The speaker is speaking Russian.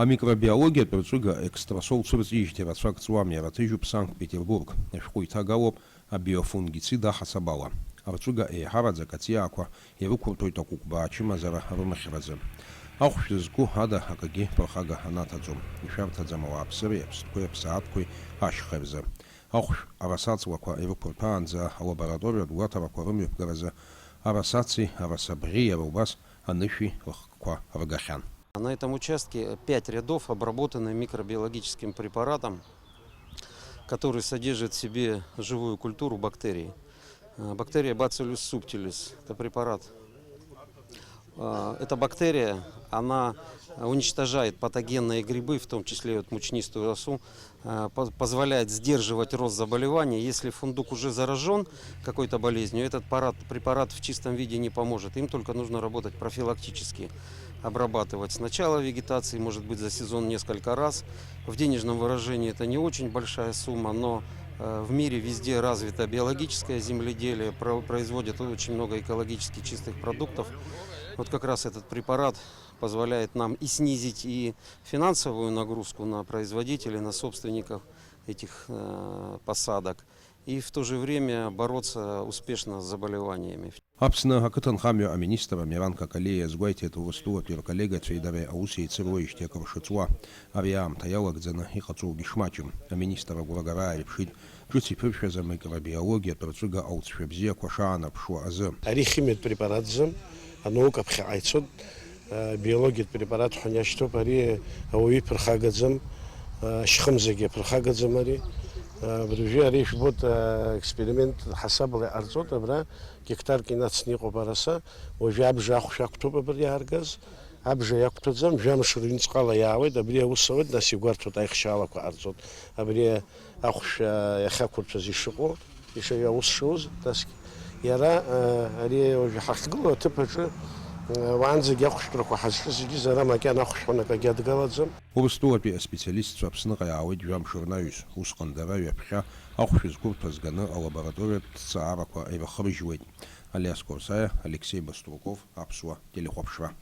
Амикробиология перцуга экстрасолцурцижти расфакцуами ратыжуп Санкт-Петербург. Шхуйтагалоп абиофунгицида хасабала. Арцуга харадза катиаква евукуртойта кукбачимазара румахраза. Ахшизку хада акаги прохага анатаძум. Ишартаძама апсериепс, куепсааткуи ашхевза. Ахш арасацваква евукуртаанза лаборатория дуатараква румюпгараза. Арасаци, арасабрия рубас, аныши лахква рагахян. На этом участке 5 рядов обработаны микробиологическим препаратом, который содержит в себе живую культуру бактерий. Бактерия Bacillus subtilis – это препарат. Эта бактерия, она уничтожает патогенные грибы, в том числе мучнистую росу, позволяет сдерживать рост заболеваний. Если фундук уже заражен какой-то болезнью, этот препарат в чистом виде не поможет. Им только нужно работать профилактически, обрабатывать с начала вегетации, может быть, за сезон несколько раз. В денежном выражении это не очень большая сумма, но в мире везде развито биологическое земледелие, производят очень много экологически чистых продуктов. Вот как раз этот препарат позволяет нам и снизить и финансовую нагрузку на производителей, на собственников этих посадок, и в то же время бороться успешно с заболеваниями. Апсна акытан хамю министра Миранка Калея сгуайте эту выстуа пир коллега цвейдаве ауси цивоиште кавшицуа авиам таялак дзена и хацу гишмачум министра гулагара решить жути пырше за микробиология перцуга аутшебзе квашана пшуа азы. Арихимет препаратзам наука пхайцод биология препарат ханяшто пари ауи перхагадзам шхамзеге перхагадзам ари برجع ريش بود اكسبيرمنت حسب الارزوت برا گهتر کی نتسنی قبرسا و جاب جا خوش اكتوب بري هرگز ابجا يكتوزم جام شرين قال ياوي دبري وسود ناس يغرتو تاي خشالك ارزوت ابري اخش يخاكل تزي شقو يش يوس شوز تاس يرا اري وجه حقلو تبج وانز يخشترك وحسس دي زرا ما كان اخش هناك جادغالزم Обстуапи специалист собственно яауи джам шурнаюс ускандара япха ахшиз гуртазгана лаборатория цаараква эвахрижует. Алиас Корсая, Алексей Баструков, Апсуа, Телехопшва.